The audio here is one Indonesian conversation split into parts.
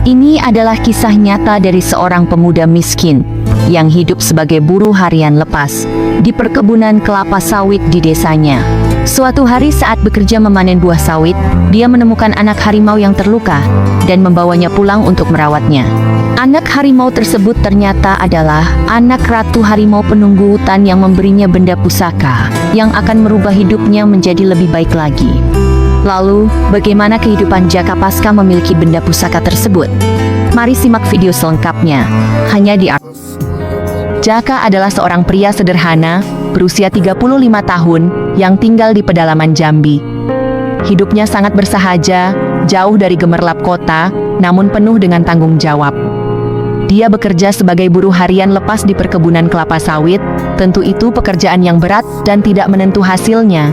Ini adalah kisah nyata dari seorang pemuda miskin yang hidup sebagai buruh harian lepas di perkebunan kelapa sawit di desanya. Suatu hari saat bekerja memanen buah sawit, dia menemukan anak harimau yang terluka dan membawanya pulang untuk merawatnya. Anak harimau tersebut ternyata adalah anak ratu harimau penunggu hutan yang memberinya benda pusaka yang akan merubah hidupnya menjadi lebih baik lagi. Lalu, bagaimana kehidupan Jaka pasca memiliki benda pusaka tersebut? Mari simak video selengkapnya, hanya di Jaka adalah seorang pria sederhana, berusia 35 tahun, yang tinggal di pedalaman Jambi. Hidupnya sangat bersahaja, jauh dari gemerlap kota, namun penuh dengan tanggung jawab. Dia bekerja sebagai buruh harian lepas di perkebunan kelapa sawit, tentu itu pekerjaan yang berat dan tidak menentu hasilnya.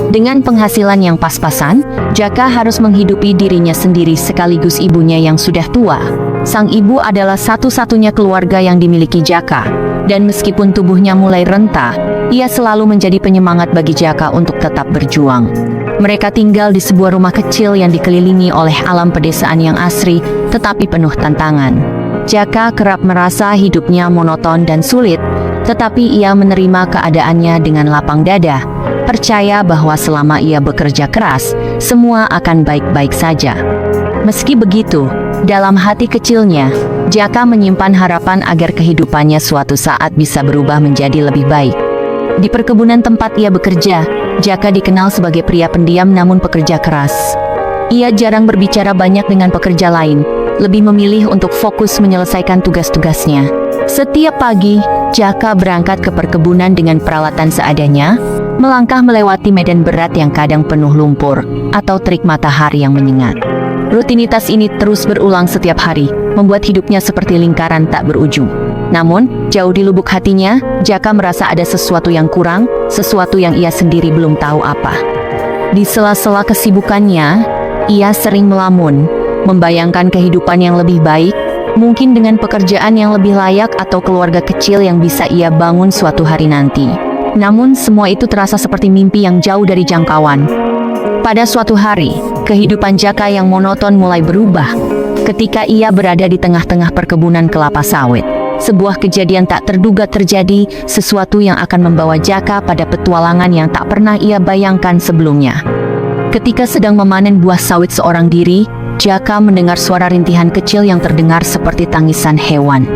Dengan penghasilan yang pas-pasan, Jaka harus menghidupi dirinya sendiri sekaligus ibunya yang sudah tua. Sang ibu adalah satu-satunya keluarga yang dimiliki Jaka, dan meskipun tubuhnya mulai renta, ia selalu menjadi penyemangat bagi Jaka untuk tetap berjuang. Mereka tinggal di sebuah rumah kecil yang dikelilingi oleh alam pedesaan yang asri, tetapi penuh tantangan. Jaka kerap merasa hidupnya monoton dan sulit, tetapi ia menerima keadaannya dengan lapang dada, percaya bahwa selama ia bekerja keras, semua akan baik-baik saja. Meski begitu, dalam hati kecilnya, Jaka menyimpan harapan agar kehidupannya suatu saat bisa berubah menjadi lebih baik. Di perkebunan tempat ia bekerja, Jaka dikenal sebagai pria pendiam namun pekerja keras. Ia jarang berbicara banyak dengan pekerja lain, lebih memilih untuk fokus menyelesaikan tugas-tugasnya. Setiap pagi, Jaka berangkat ke perkebunan dengan peralatan seadanya, melangkah melewati medan berat yang kadang penuh lumpur, atau terik matahari yang menyengat. Rutinitas ini terus berulang setiap hari, membuat hidupnya seperti lingkaran tak berujung. Namun, jauh di lubuk hatinya, Jaka merasa ada sesuatu yang kurang, sesuatu yang ia sendiri belum tahu apa. Di sela-sela kesibukannya, ia sering melamun, membayangkan kehidupan yang lebih baik, mungkin dengan pekerjaan yang lebih layak atau keluarga kecil yang bisa ia bangun suatu hari nanti. Namun semua itu terasa seperti mimpi yang jauh dari jangkauan. Pada suatu hari, kehidupan Jaka yang monoton mulai berubah. Ketika ia berada di tengah-tengah perkebunan kelapa sawit, sebuah kejadian tak terduga terjadi, sesuatu yang akan membawa Jaka pada petualangan yang tak pernah ia bayangkan sebelumnya. Ketika sedang memanen buah sawit seorang diri, Jaka mendengar suara rintihan kecil yang terdengar seperti tangisan hewan.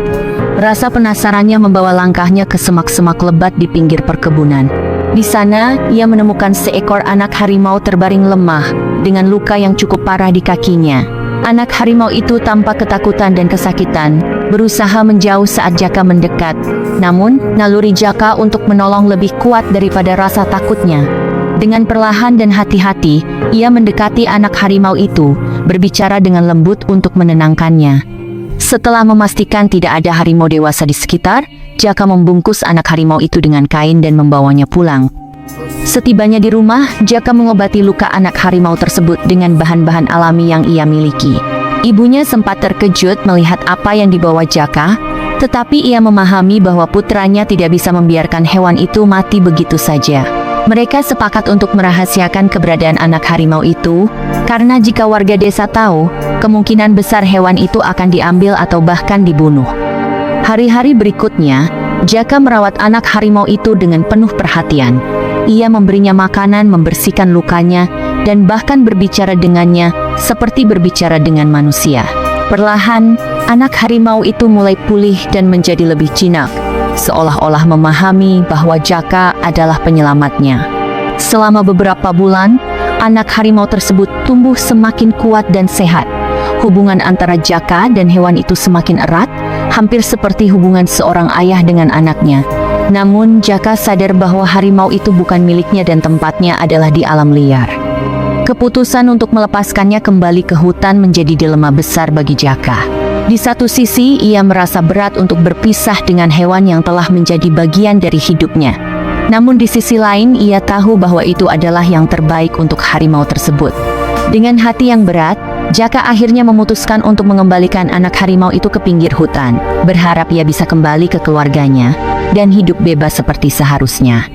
Rasa penasarannya membawa langkahnya ke semak-semak lebat di pinggir perkebunan. Di sana, ia menemukan seekor anak harimau terbaring lemah, dengan luka yang cukup parah di kakinya. Anak harimau itu tampak ketakutan dan kesakitan, berusaha menjauh saat Jaka mendekat. Namun, naluri Jaka untuk menolong lebih kuat daripada rasa takutnya. Dengan perlahan dan hati-hati, ia mendekati anak harimau itu, berbicara dengan lembut untuk menenangkannya. Setelah memastikan tidak ada harimau dewasa di sekitar, Jaka membungkus anak harimau itu dengan kain dan membawanya pulang. Setibanya di rumah, Jaka mengobati luka anak harimau tersebut dengan bahan-bahan alami yang ia miliki. Ibunya sempat terkejut melihat apa yang dibawa Jaka, tetapi ia memahami bahwa putranya tidak bisa membiarkan hewan itu mati begitu saja. Mereka sepakat untuk merahasiakan keberadaan anak harimau itu, karena jika warga desa tahu, kemungkinan besar hewan itu akan diambil atau bahkan dibunuh. Hari-hari berikutnya, Jaka merawat anak harimau itu dengan penuh perhatian. Ia memberinya makanan, membersihkan lukanya, dan bahkan berbicara dengannya seperti berbicara dengan manusia. Perlahan, anak harimau itu mulai pulih dan menjadi lebih jinak, seolah-olah memahami bahwa Jaka adalah penyelamatnya. Selama beberapa bulan, anak harimau tersebut tumbuh semakin kuat dan sehat. Hubungan antara Jaka dan hewan itu semakin erat, hampir seperti hubungan seorang ayah dengan anaknya. Namun, Jaka sadar bahwa harimau itu bukan miliknya dan tempatnya adalah di alam liar. Keputusan untuk melepaskannya kembali ke hutan menjadi dilema besar bagi Jaka. Di satu sisi, ia merasa berat untuk berpisah dengan hewan yang telah menjadi bagian dari hidupnya. Namun di sisi lain, ia tahu bahwa itu adalah yang terbaik untuk harimau tersebut. Dengan hati yang berat, Jaka akhirnya memutuskan untuk mengembalikan anak harimau itu ke pinggir hutan, berharap ia bisa kembali ke keluarganya dan hidup bebas seperti seharusnya.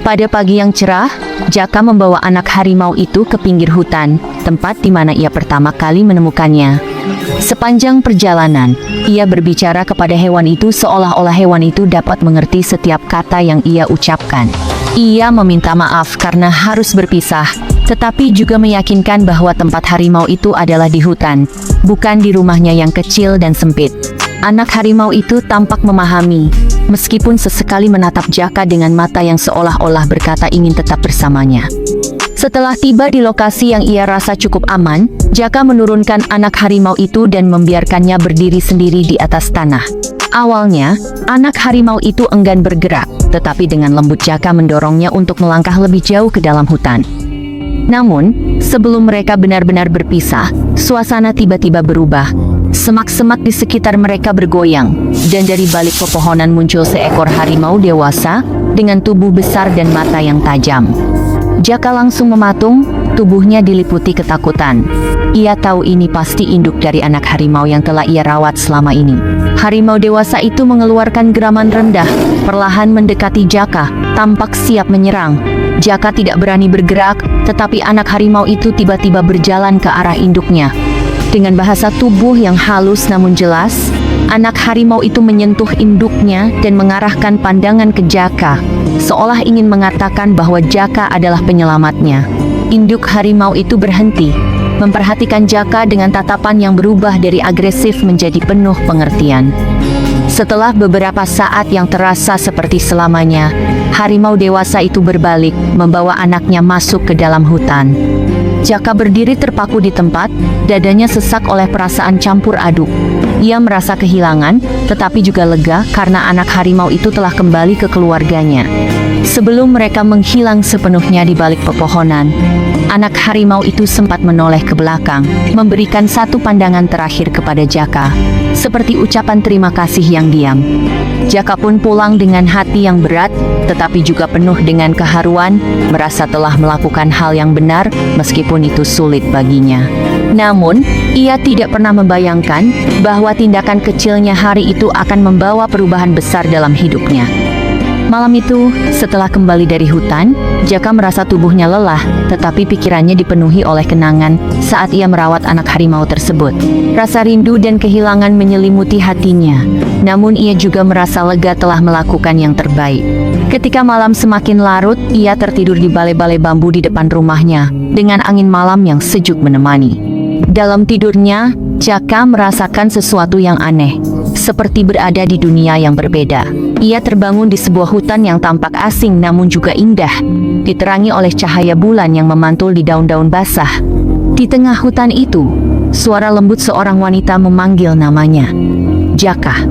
Pada pagi yang cerah, Jaka membawa anak harimau itu ke pinggir hutan, tempat di mana ia pertama kali menemukannya. Sepanjang perjalanan, ia berbicara kepada hewan itu seolah-olah hewan itu dapat mengerti setiap kata yang ia ucapkan. Ia meminta maaf karena harus berpisah, tetapi juga meyakinkan bahwa tempat harimau itu adalah di hutan, bukan di rumahnya yang kecil dan sempit. Anak harimau itu tampak memahami, meskipun sesekali menatap Jaka dengan mata yang seolah-olah berkata ingin tetap bersamanya. Setelah tiba di lokasi yang ia rasa cukup aman, Jaka menurunkan anak harimau itu dan membiarkannya berdiri sendiri di atas tanah. Awalnya, anak harimau itu enggan bergerak, tetapi dengan lembut Jaka mendorongnya untuk melangkah lebih jauh ke dalam hutan. Namun, sebelum mereka benar-benar berpisah, suasana tiba-tiba berubah. Semak-semak di sekitar mereka bergoyang, dan dari balik pepohonan muncul seekor harimau dewasa dengan tubuh besar dan mata yang tajam. Jaka langsung mematung, tubuhnya diliputi ketakutan. Ia tahu ini pasti induk dari anak harimau yang telah ia rawat selama ini. Harimau dewasa itu mengeluarkan geraman rendah, perlahan mendekati Jaka, tampak siap menyerang. Jaka tidak berani bergerak, tetapi anak harimau itu tiba-tiba berjalan ke arah induknya. Dengan bahasa tubuh yang halus namun jelas, anak harimau itu menyentuh induknya dan mengarahkan pandangan ke Jaka, seolah ingin mengatakan bahwa Jaka adalah penyelamatnya. Induk harimau itu berhenti, memperhatikan Jaka dengan tatapan yang berubah dari agresif menjadi penuh pengertian. Setelah beberapa saat yang terasa seperti selamanya, harimau dewasa itu berbalik, membawa anaknya masuk ke dalam hutan. Jaka berdiri terpaku di tempat, dadanya sesak oleh perasaan campur aduk. Ia merasa kehilangan, tetapi juga lega karena anak harimau itu telah kembali ke keluarganya. Sebelum mereka menghilang sepenuhnya di balik pepohonan, anak harimau itu sempat menoleh ke belakang, memberikan satu pandangan terakhir kepada Jaka, seperti ucapan terima kasih yang diam. Jaka pun pulang dengan hati yang berat, tetapi juga penuh dengan keharuan, merasa telah melakukan hal yang benar, meskipun itu sulit baginya. Namun, ia tidak pernah membayangkan bahwa tindakan kecilnya hari itu akan membawa perubahan besar dalam hidupnya. Malam itu, setelah kembali dari hutan, Jaka merasa tubuhnya lelah, tetapi pikirannya dipenuhi oleh kenangan saat ia merawat anak harimau tersebut. Rasa rindu dan kehilangan menyelimuti hatinya, namun ia juga merasa lega telah melakukan yang terbaik. Ketika malam semakin larut, ia tertidur di balai-balai bambu di depan rumahnya, dengan angin malam yang sejuk menemani. Dalam tidurnya, Jaka merasakan sesuatu yang aneh, seperti berada di dunia yang berbeda. Ia terbangun di sebuah hutan yang tampak asing namun juga indah, diterangi oleh cahaya bulan yang memantul di daun-daun basah. Di tengah hutan itu, suara lembut seorang wanita memanggil namanya, Jaka.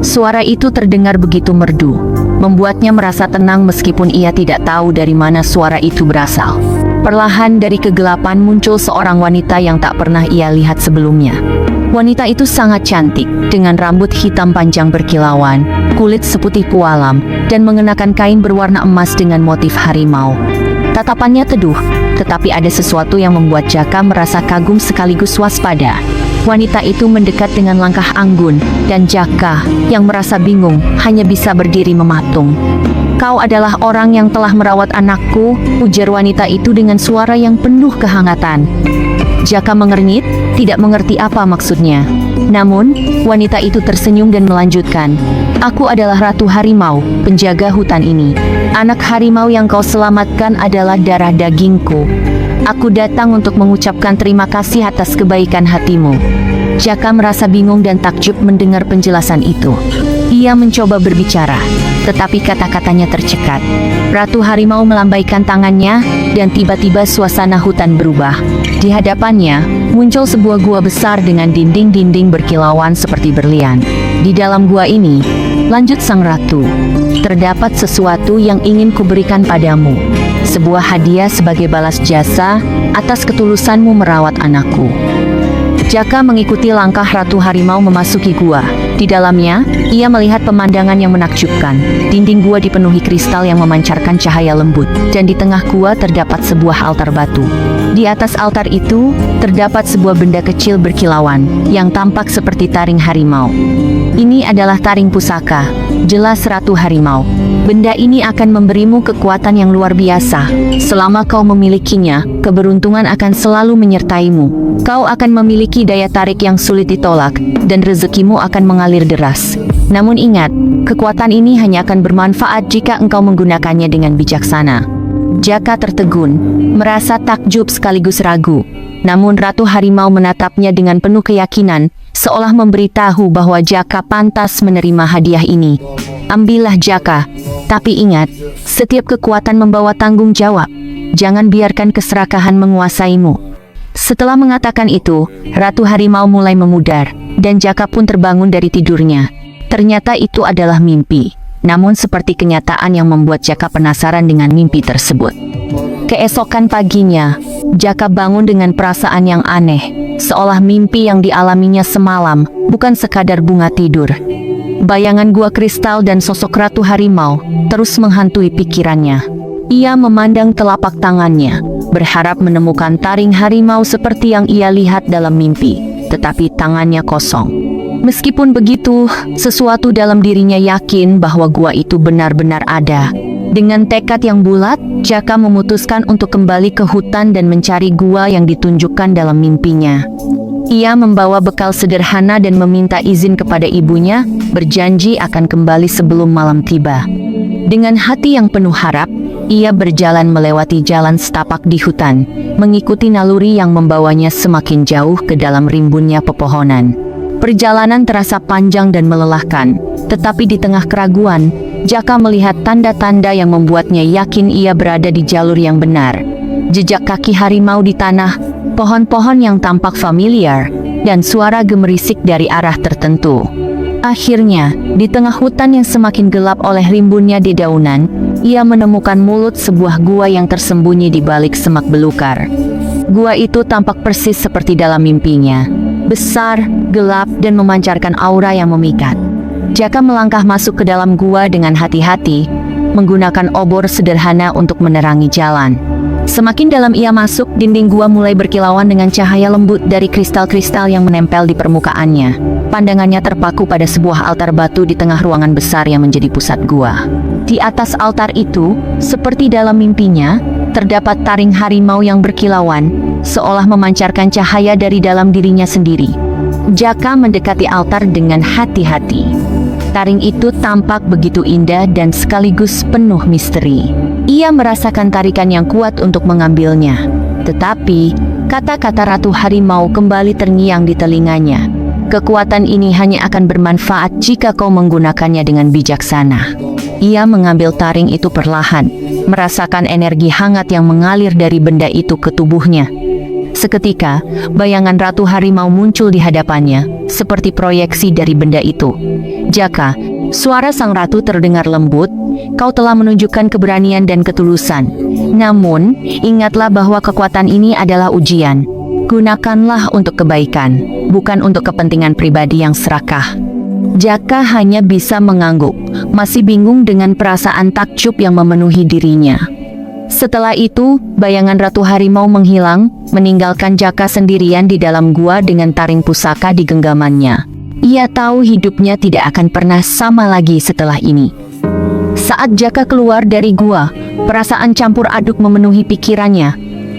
Suara itu terdengar begitu merdu, membuatnya merasa tenang meskipun ia tidak tahu dari mana suara itu berasal. Perlahan dari kegelapan muncul seorang wanita yang tak pernah ia lihat sebelumnya. Wanita itu sangat cantik, dengan rambut hitam panjang berkilauan, kulit seputih pualam, dan mengenakan kain berwarna emas dengan motif harimau. Tatapannya teduh, tetapi ada sesuatu yang membuat Jaka merasa kagum sekaligus waspada. Wanita itu mendekat dengan langkah anggun, dan Jaka, yang merasa bingung, hanya bisa berdiri mematung. "Kau adalah orang yang telah merawat anakku," ujar wanita itu dengan suara yang penuh kehangatan. Jaka mengernyit, tidak mengerti apa maksudnya. Namun, wanita itu tersenyum dan melanjutkan, "Aku adalah Ratu Harimau, penjaga hutan ini. Anak harimau yang kau selamatkan adalah darah dagingku. Aku datang untuk mengucapkan terima kasih atas kebaikan hatimu." Jaka merasa bingung dan takjub mendengar penjelasan itu. Ia mencoba berbicara, tetapi kata-katanya tercekat. Ratu Harimau melambaikan tangannya, dan tiba-tiba suasana hutan berubah. Di hadapannya, muncul sebuah gua besar dengan dinding-dinding berkilauan seperti berlian. Di dalam gua ini, lanjut sang ratu, terdapat sesuatu yang ingin kuberikan padamu. Sebuah hadiah sebagai balas jasa atas ketulusanmu merawat anakku. Jaka mengikuti langkah Ratu Harimau memasuki gua. Di dalamnya, ia melihat pemandangan yang menakjubkan. Dinding gua dipenuhi kristal yang memancarkan cahaya lembut, dan di tengah gua terdapat sebuah altar batu. Di atas altar itu, terdapat sebuah benda kecil berkilauan, yang tampak seperti taring harimau. Ini adalah taring pusaka, jelas Ratu Harimau. Benda ini akan memberimu kekuatan yang luar biasa. Selama kau memilikinya, keberuntungan akan selalu menyertaimu. Kau akan memiliki daya tarik yang sulit ditolak, dan rezekimu akan mengalir deras. Namun ingat, kekuatan ini hanya akan bermanfaat jika engkau menggunakannya dengan bijaksana. Jaka tertegun, merasa takjub sekaligus ragu. Namun Ratu Harimau menatapnya dengan penuh keyakinan, seolah memberitahu bahwa Jaka pantas menerima hadiah ini. Ambillah Jaka, tapi ingat, setiap kekuatan membawa tanggung jawab. Jangan biarkan keserakahan menguasaimu. Setelah mengatakan itu, Ratu Harimau mulai memudar, dan Jaka pun terbangun dari tidurnya. Ternyata itu adalah mimpi. Namun seperti kenyataan yang membuat Jaka penasaran dengan mimpi tersebut. Keesokan paginya, Jaka bangun dengan perasaan yang aneh, seolah mimpi yang dialaminya semalam bukan sekadar bunga tidur. Bayangan gua kristal dan sosok Ratu Harimau terus menghantui pikirannya. Ia memandang telapak tangannya, berharap menemukan taring harimau seperti yang ia lihat dalam mimpi, tetapi tangannya kosong. Meskipun begitu, sesuatu dalam dirinya yakin bahwa gua itu benar-benar ada. Dengan tekad yang bulat, Jaka memutuskan untuk kembali ke hutan dan mencari gua yang ditunjukkan dalam mimpinya. Ia membawa bekal sederhana dan meminta izin kepada ibunya, berjanji akan kembali sebelum malam tiba. Dengan hati yang penuh harap, ia berjalan melewati jalan setapak di hutan, mengikuti naluri yang membawanya semakin jauh ke dalam rimbunnya pepohonan. Perjalanan terasa panjang dan melelahkan, tetapi di tengah keraguan, Jaka melihat tanda-tanda yang membuatnya yakin ia berada di jalur yang benar. Jejak kaki harimau di tanah, pohon-pohon yang tampak familiar, dan suara gemerisik dari arah tertentu. Akhirnya, di tengah hutan yang semakin gelap oleh rimbunnya dedaunan, ia menemukan mulut sebuah gua yang tersembunyi di balik semak belukar. Gua itu tampak persis seperti dalam mimpinya. Besar, gelap, dan memancarkan aura yang memikat. Jaka melangkah masuk ke dalam gua dengan hati-hati, menggunakan obor sederhana untuk menerangi jalan. Semakin dalam ia masuk, dinding gua mulai berkilauan dengan cahaya lembut dari kristal-kristal yang menempel di permukaannya. Pandangannya terpaku pada sebuah altar batu di tengah ruangan besar yang menjadi pusat gua. Di atas altar itu, seperti dalam mimpinya, terdapat taring harimau yang berkilauan, seolah memancarkan cahaya dari dalam dirinya sendiri. Jaka mendekati altar dengan hati-hati. Taring itu tampak begitu indah dan sekaligus penuh misteri. Ia merasakan tarikan yang kuat untuk mengambilnya. Tetapi, kata-kata Ratu Harimau kembali terngiang di telinganya. Kekuatan ini hanya akan bermanfaat jika kau menggunakannya dengan bijaksana. Ia mengambil taring itu perlahan, merasakan energi hangat yang mengalir dari benda itu ke tubuhnya. Seketika, bayangan Ratu Harimau muncul di hadapannya, seperti proyeksi dari benda itu. Jaka, suara sang ratu terdengar lembut, kau telah menunjukkan keberanian dan ketulusan. Namun, ingatlah bahwa kekuatan ini adalah ujian. Gunakanlah untuk kebaikan, bukan untuk kepentingan pribadi yang serakah. Jaka hanya bisa mengangguk, masih bingung dengan perasaan takjub yang memenuhi dirinya. Setelah itu, bayangan Ratu Harimau menghilang, meninggalkan Jaka sendirian di dalam gua dengan taring pusaka di genggamannya. Ia tahu hidupnya tidak akan pernah sama lagi setelah ini. Saat Jaka keluar dari gua, perasaan campur aduk memenuhi pikirannya.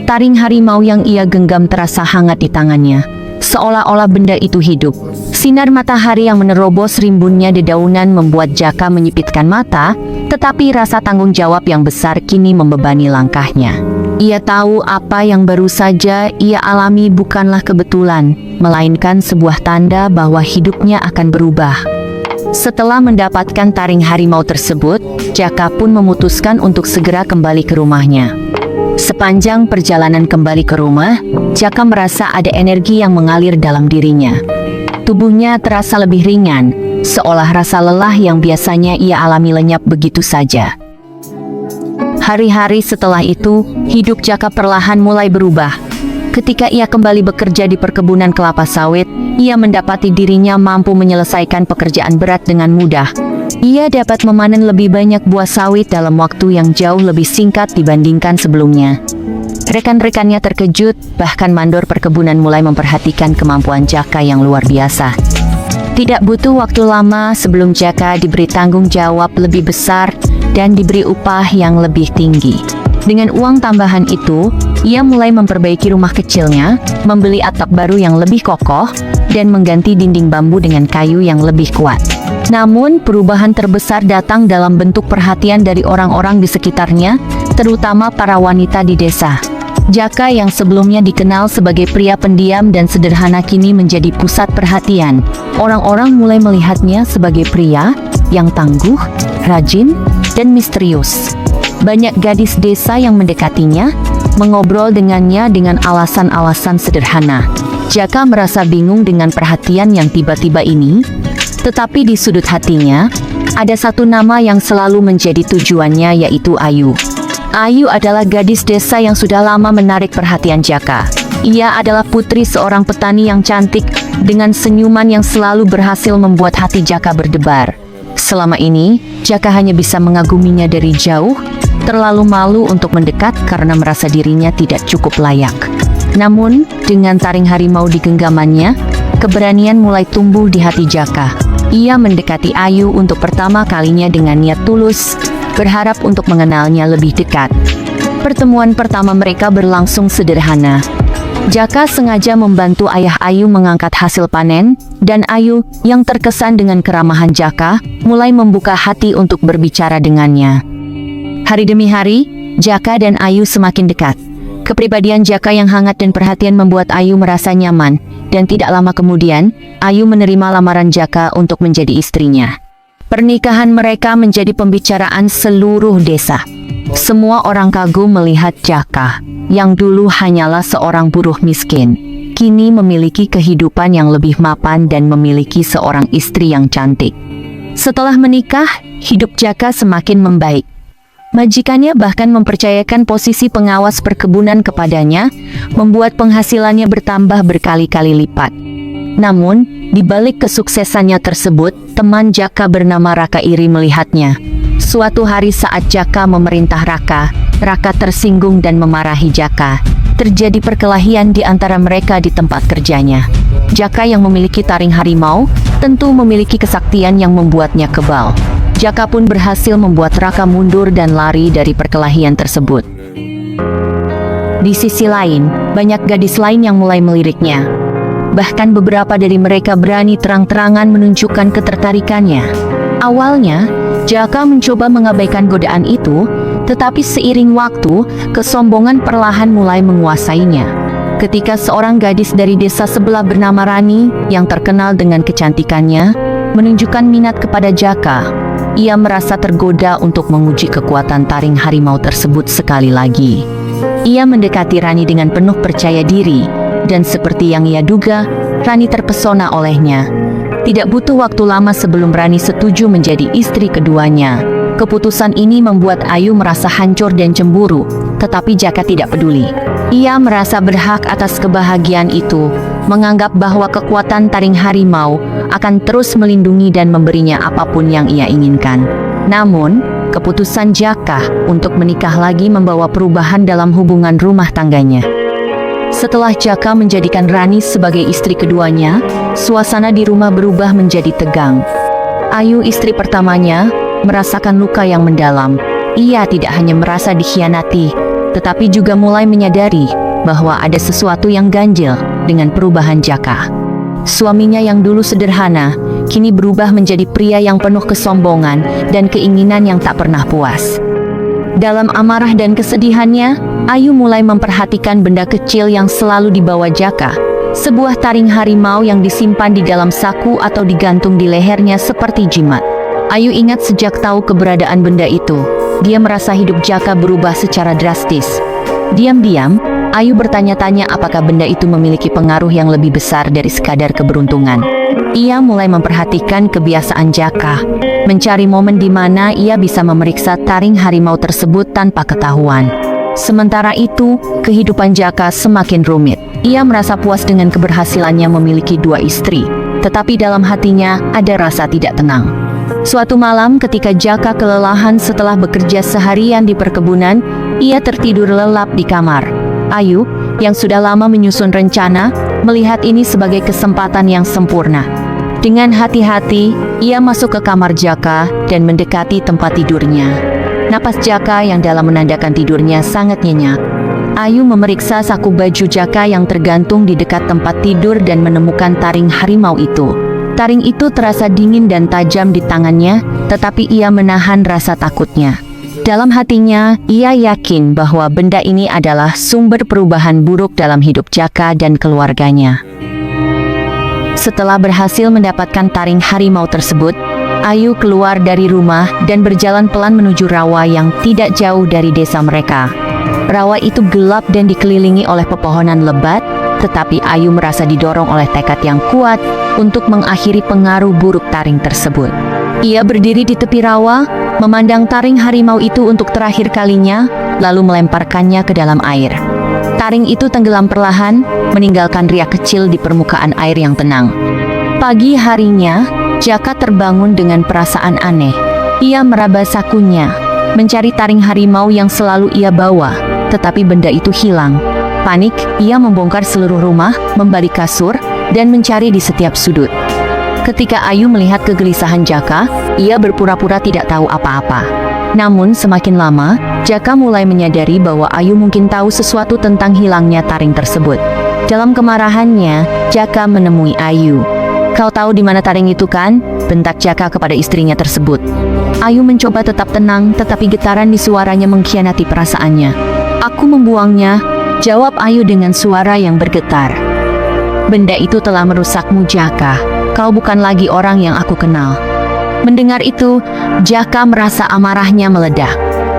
Taring harimau yang ia genggam terasa hangat di tangannya, seolah-olah benda itu hidup. Sinar matahari yang menerobos rimbunnya dedaunan membuat Jaka menyipitkan mata, tetapi rasa tanggung jawab yang besar kini membebani langkahnya. Ia tahu apa yang baru saja ia alami bukanlah kebetulan, melainkan sebuah tanda bahwa hidupnya akan berubah. Setelah mendapatkan taring harimau tersebut, Jaka pun memutuskan untuk segera kembali ke rumahnya. Sepanjang perjalanan kembali ke rumah, Jaka merasa ada energi yang mengalir dalam dirinya. Tubuhnya terasa lebih ringan, seolah rasa lelah yang biasanya ia alami lenyap begitu saja. Hari-hari setelah itu, hidup Jaka perlahan mulai berubah. Ketika ia kembali bekerja di perkebunan kelapa sawit, ia mendapati dirinya mampu menyelesaikan pekerjaan berat dengan mudah. Ia dapat memanen lebih banyak buah sawit dalam waktu yang jauh lebih singkat dibandingkan sebelumnya. Rekan-rekannya terkejut, bahkan mandor perkebunan mulai memperhatikan kemampuan Jaka yang luar biasa. Tidak butuh waktu lama sebelum Jaka diberi tanggung jawab lebih besar dan diberi upah yang lebih tinggi. Dengan uang tambahan itu, ia mulai memperbaiki rumah kecilnya, membeli atap baru yang lebih kokoh, dan mengganti dinding bambu dengan kayu yang lebih kuat. Namun, perubahan terbesar datang dalam bentuk perhatian dari orang-orang di sekitarnya, terutama para wanita di desa. Jaka yang sebelumnya dikenal sebagai pria pendiam dan sederhana kini menjadi pusat perhatian. Orang-orang mulai melihatnya sebagai pria yang tangguh, rajin, dan misterius. Banyak gadis desa yang mendekatinya, mengobrol dengannya dengan alasan-alasan sederhana. Jaka merasa bingung dengan perhatian yang tiba-tiba ini, tetapi di sudut hatinya, ada satu nama yang selalu menjadi tujuannya, yaitu Ayu. Ayu adalah gadis desa yang sudah lama menarik perhatian Jaka. Ia adalah putri seorang petani yang cantik, dengan senyuman yang selalu berhasil membuat hati Jaka berdebar. Selama ini, Jaka hanya bisa mengaguminya dari jauh, terlalu malu untuk mendekat karena merasa dirinya tidak cukup layak. Namun, dengan taring harimau di genggamannya, keberanian mulai tumbuh di hati Jaka. Ia mendekati Ayu untuk pertama kalinya dengan niat tulus, berharap untuk mengenalnya lebih dekat. Pertemuan pertama mereka berlangsung sederhana. Jaka sengaja membantu ayah Ayu mengangkat hasil panen, dan Ayu, yang terkesan dengan keramahan Jaka, mulai membuka hati untuk berbicara dengannya. Hari demi hari, Jaka dan Ayu semakin dekat. Kepribadian Jaka yang hangat dan perhatian membuat Ayu merasa nyaman, dan tidak lama kemudian, Ayu menerima lamaran Jaka untuk menjadi istrinya. Pernikahan mereka menjadi pembicaraan seluruh desa. Semua orang kagum melihat Jaka, yang dulu hanyalah seorang buruh miskin, kini memiliki kehidupan yang lebih mapan dan memiliki seorang istri yang cantik. Setelah menikah, hidup Jaka semakin membaik. Majikannya bahkan mempercayakan posisi pengawas perkebunan kepadanya, membuat penghasilannya bertambah berkali-kali lipat. Namun, di balik kesuksesannya tersebut, teman Jaka bernama Raka iri melihatnya. Suatu hari saat Jaka memerintah Raka, Raka tersinggung dan memarahi Jaka. Terjadi perkelahian di antara mereka di tempat kerjanya. Jaka yang memiliki taring harimau, tentu memiliki kesaktian yang membuatnya kebal. Jaka pun berhasil membuat Raka mundur dan lari dari perkelahian tersebut. Di sisi lain, banyak gadis lain yang mulai meliriknya. Bahkan beberapa dari mereka berani terang-terangan menunjukkan ketertarikannya. Awalnya, Jaka mencoba mengabaikan godaan itu, tetapi seiring waktu, kesombongan perlahan mulai menguasainya. Ketika seorang gadis dari desa sebelah bernama Rani, yang terkenal dengan kecantikannya, menunjukkan minat kepada Jaka, ia merasa tergoda untuk menguji kekuatan taring harimau tersebut sekali lagi. Ia mendekati Rani dengan penuh percaya diri, dan seperti yang ia duga, Rani terpesona olehnya. Tidak butuh waktu lama sebelum Rani setuju menjadi istri keduanya. Keputusan ini membuat Ayu merasa hancur dan cemburu, tetapi Jaka tidak peduli. Ia merasa berhak atas kebahagiaan itu, menganggap bahwa kekuatan taring harimau akan terus melindungi dan memberinya apapun yang ia inginkan. Namun, keputusan Jaka untuk menikah lagi membawa perubahan dalam hubungan rumah tangganya. Setelah Jaka menjadikan Rani sebagai istri keduanya, suasana di rumah berubah menjadi tegang. Ayu, istri pertamanya, merasakan luka yang mendalam. Ia tidak hanya merasa dikhianati, tetapi juga mulai menyadari bahwa ada sesuatu yang ganjil dengan perubahan Jaka. Suaminya yang dulu sederhana, kini berubah menjadi pria yang penuh kesombongan dan keinginan yang tak pernah puas. Dalam amarah dan kesedihannya, Ayu mulai memperhatikan benda kecil yang selalu dibawa Jaka. Sebuah taring harimau yang disimpan di dalam saku atau digantung di lehernya seperti jimat. Ayu ingat sejak tahu keberadaan benda itu, dia merasa hidup Jaka berubah secara drastis. Diam-diam, Ayu bertanya-tanya apakah benda itu memiliki pengaruh yang lebih besar dari sekadar keberuntungan. Ia mulai memperhatikan kebiasaan Jaka, mencari momen di mana ia bisa memeriksa taring harimau tersebut tanpa ketahuan. Sementara itu, kehidupan Jaka semakin rumit. Ia merasa puas dengan keberhasilannya memiliki 2 istri, tetapi dalam hatinya ada rasa tidak tenang. Suatu malam ketika Jaka kelelahan setelah bekerja seharian di perkebunan, ia tertidur lelap di kamar. Ayu, yang sudah lama menyusun rencana, melihat ini sebagai kesempatan yang sempurna. Dengan hati-hati, ia masuk ke kamar Jaka dan mendekati tempat tidurnya. Napas Jaka yang dalam menandakan tidurnya sangat nyenyak. Ayu memeriksa saku baju Jaka yang tergantung di dekat tempat tidur dan menemukan taring harimau itu. Taring itu terasa dingin dan tajam di tangannya, tetapi ia menahan rasa takutnya. Dalam hatinya, ia yakin bahwa benda ini adalah sumber perubahan buruk dalam hidup Jaka dan keluarganya. Setelah berhasil mendapatkan taring harimau tersebut, Ayu keluar dari rumah dan berjalan pelan menuju rawa yang tidak jauh dari desa mereka. Rawa itu gelap dan dikelilingi oleh pepohonan lebat, tetapi Ayu merasa didorong oleh tekad yang kuat untuk mengakhiri pengaruh buruk taring tersebut. Ia berdiri di tepi rawa, memandang taring harimau itu untuk terakhir kalinya, lalu melemparkannya ke dalam air. Taring itu tenggelam perlahan, meninggalkan riak kecil di permukaan air yang tenang. Pagi harinya, Jaka terbangun dengan perasaan aneh. Ia meraba sakunya, mencari taring harimau yang selalu ia bawa, tetapi benda itu hilang. Panik, ia membongkar seluruh rumah, membalik kasur, dan mencari di setiap sudut. Ketika Ayu melihat kegelisahan Jaka, ia berpura-pura tidak tahu apa-apa. Namun semakin lama, Jaka mulai menyadari bahwa Ayu mungkin tahu sesuatu tentang hilangnya taring tersebut. Dalam kemarahannya, Jaka menemui Ayu. "Kau tahu di mana taring itu kan?" bentak Jaka kepada istrinya tersebut. Ayu mencoba tetap tenang, tetapi getaran di suaranya mengkhianati perasaannya. "Aku membuangnya," jawab Ayu dengan suara yang bergetar. "Benda itu telah merusakmu, Jaka. Kau bukan lagi orang yang aku kenal." Mendengar itu, Jaka merasa amarahnya meledak.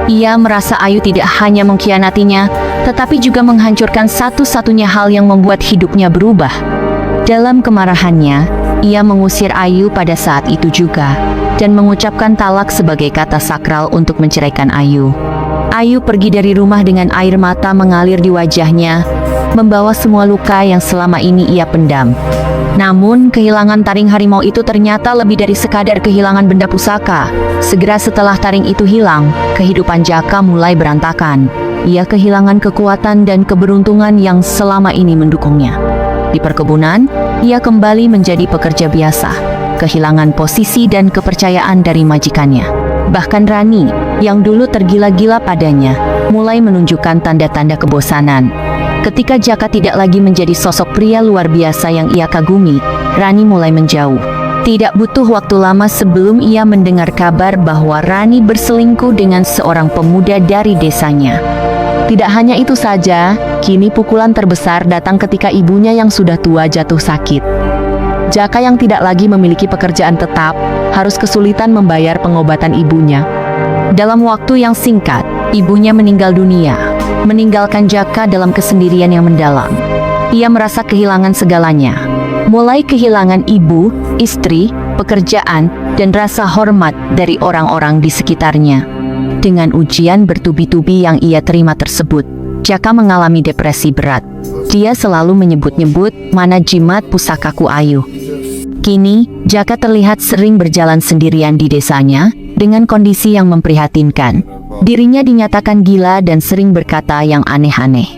Ia merasa Ayu tidak hanya mengkhianatinya, tetapi juga menghancurkan satu-satunya hal yang membuat hidupnya berubah. Dalam kemarahannya, ia mengusir Ayu pada saat itu juga, dan mengucapkan talak sebagai kata sakral untuk menceraikan Ayu. Ayu pergi dari rumah dengan air mata mengalir di wajahnya, membawa semua luka yang selama ini ia pendam. Namun, kehilangan taring harimau itu ternyata lebih dari sekadar kehilangan benda pusaka. Segera setelah taring itu hilang, kehidupan Jaka mulai berantakan. Ia kehilangan kekuatan dan keberuntungan yang selama ini mendukungnya. Di perkebunan, ia kembali menjadi pekerja biasa, kehilangan posisi dan kepercayaan dari majikannya. Bahkan Rani, yang dulu tergila-gila padanya, mulai menunjukkan tanda-tanda kebosanan. Ketika Jaka tidak lagi menjadi sosok pria luar biasa yang ia kagumi, Rani mulai menjauh. Tidak butuh waktu lama sebelum ia mendengar kabar bahwa Rani berselingkuh dengan seorang pemuda dari desanya. Tidak hanya itu saja, kini pukulan terbesar datang ketika ibunya yang sudah tua jatuh sakit. Jaka yang tidak lagi memiliki pekerjaan tetap, harus kesulitan membayar pengobatan ibunya. Dalam waktu yang singkat, ibunya meninggal dunia, meninggalkan Jaka dalam kesendirian yang mendalam. Ia merasa kehilangan segalanya, mulai kehilangan ibu, istri, pekerjaan, dan rasa hormat dari orang-orang di sekitarnya. Dengan ujian bertubi-tubi yang ia terima tersebut, Jaka mengalami depresi berat. Dia selalu menyebut-nyebut mana jimat pusakaku Ayu. Kini, Jaka terlihat sering berjalan sendirian di desanya, dengan kondisi yang memprihatinkan. Dirinya dinyatakan gila dan sering berkata yang aneh-aneh.